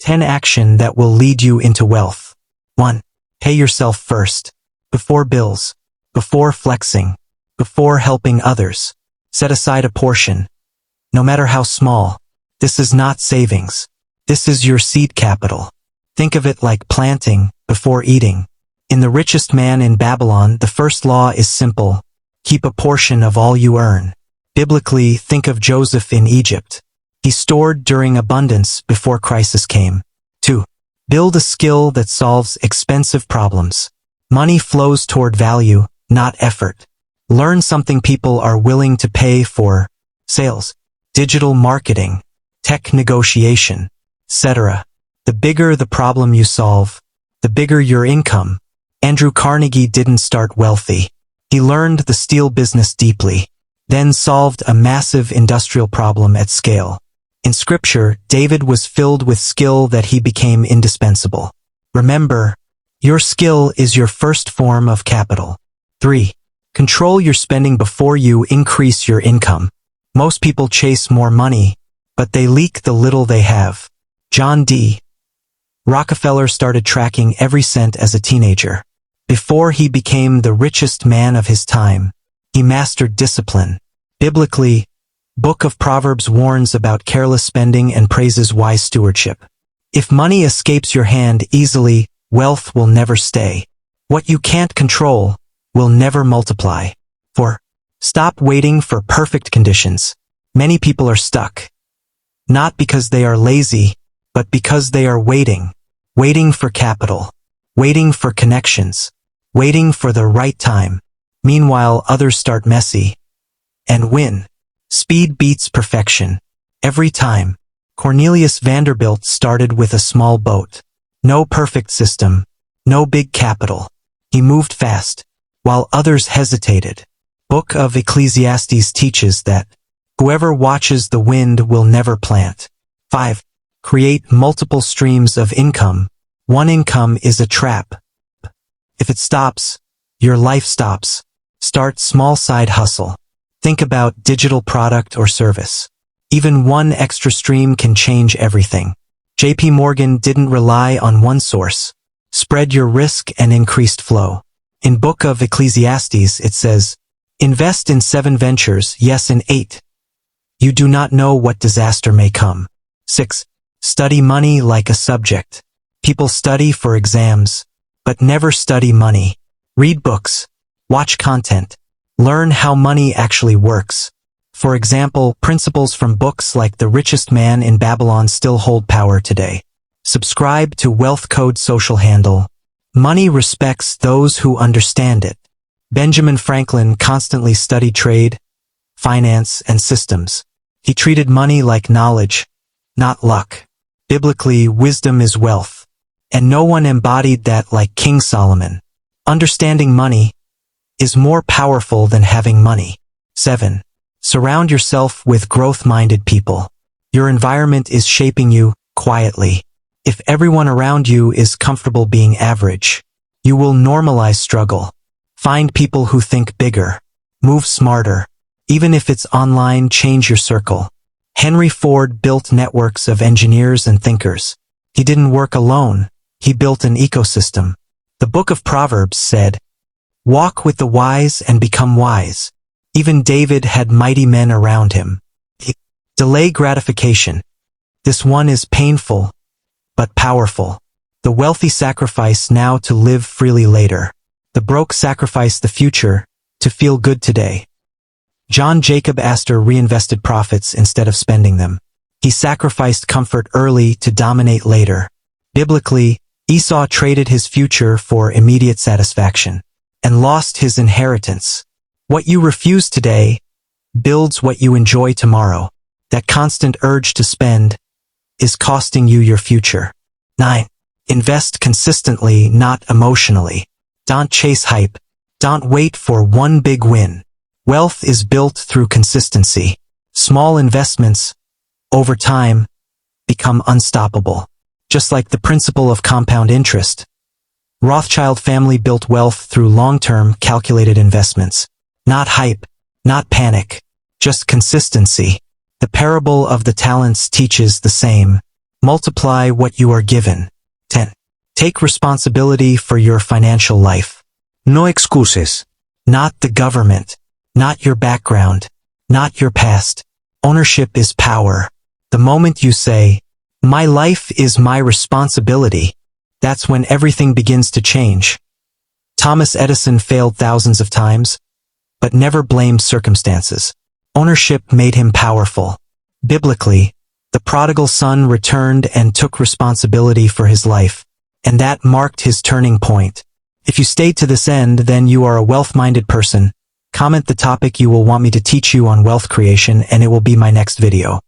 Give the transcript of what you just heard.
10 action that will lead you into wealth. 1. Pay yourself first. Before bills. Before flexing. Before helping others. Set aside a portion. No matter how small. This is not savings. This is your seed capital. Think of it like planting before eating. In The Richest Man in Babylon, the first law is simple. Keep a portion of all you earn. Biblically, think of Joseph in Egypt. He stored during abundance before crisis came. 2. Build a skill that solves expensive problems. Money flows toward value, not effort. Learn something people are willing to pay for. Sales, digital marketing, tech negotiation, etc. The bigger the problem you solve, the bigger your income. Andrew Carnegie didn't start wealthy. He learned the steel business deeply, then solved a massive industrial problem at scale. In Scripture, David was filled with skill that he became indispensable. Remember, your skill is your first form of capital. 3. Control your spending before you increase your income. Most people chase more money, but they leak the little they have. John D. Rockefeller started tracking every cent as a teenager. Before he became the richest man of his time, he mastered discipline. Biblically, Book of Proverbs warns about careless spending and praises wise stewardship. If money escapes your hand easily, wealth will never stay. What you can't control will never multiply. 4. Stop waiting for perfect conditions. Many people are stuck. Not because they are lazy, but because they are waiting. Waiting for capital. Waiting for connections. Waiting for the right time. Meanwhile, others start messy and win. Speed beats perfection. Every time. Cornelius Vanderbilt started with a small boat. No perfect system. No big capital. He moved fast, while others hesitated. Book of Ecclesiastes teaches that whoever watches the wind will never plant. 5. Create multiple streams of income. One income is a trap. If it stops, your life stops. Start small side hustle. Think about digital product or service. Even one extra stream can change everything. JP Morgan didn't rely on one source. Spread your risk and increased flow. In Book of Ecclesiastes it says, invest in 7 ventures, yes in 8. You do not know what disaster may come. 6. Study money like a subject. People study for exams, but never study money. Read books. Watch content. Learn how money actually works. For example, principles from books like The Richest Man in Babylon still hold power today. Subscribe to Wealth Code social handle. Money respects those who understand it. Benjamin Franklin constantly studied trade, finance, and systems. He treated money like knowledge, not luck. Biblically, wisdom is wealth, and no one embodied that like King Solomon. Understanding money is more powerful than having money. 7. Surround yourself with growth-minded people. Your environment is shaping you quietly. If everyone around you is comfortable being average, you will normalize struggle. Find people who think bigger. Move smarter. Even if it's online, change your circle. Henry Ford built networks of engineers and thinkers. He didn't work alone. He built an ecosystem. The Book of Proverbs said, walk with the wise and become wise. Even David had mighty men around him. Delay gratification. This one is painful, but powerful. The wealthy sacrifice now to live freely later. The broke sacrifice the future to feel good today. John Jacob Astor reinvested profits instead of spending them. He sacrificed comfort early to dominate later. Biblically, Esau traded his future for immediate satisfaction and lost his inheritance. What you refuse today builds what you enjoy tomorrow. That constant urge to spend is costing you your future. 9. Invest consistently, not emotionally. Don't chase hype. Don't wait for one big win. Wealth is built through consistency. Small investments, over time, become unstoppable. Just like the principle of compound interest. Rothschild family built wealth through long-term, calculated investments. Not hype, not panic, just consistency. The parable of the talents teaches the same. Multiply what you are given. 10. Take responsibility for your financial life. No excuses. Not the government. Not your background. Not your past. Ownership is power. The moment you say, "My life is my responsibility," that's when everything begins to change. Thomas Edison failed thousands of times, but never blamed circumstances. Ownership made him powerful. Biblically, the prodigal son returned and took responsibility for his life, and that marked his turning point. If you stayed to this end, then you are a wealth-minded person. Comment the topic you will want me to teach you on wealth creation, and it will be my next video.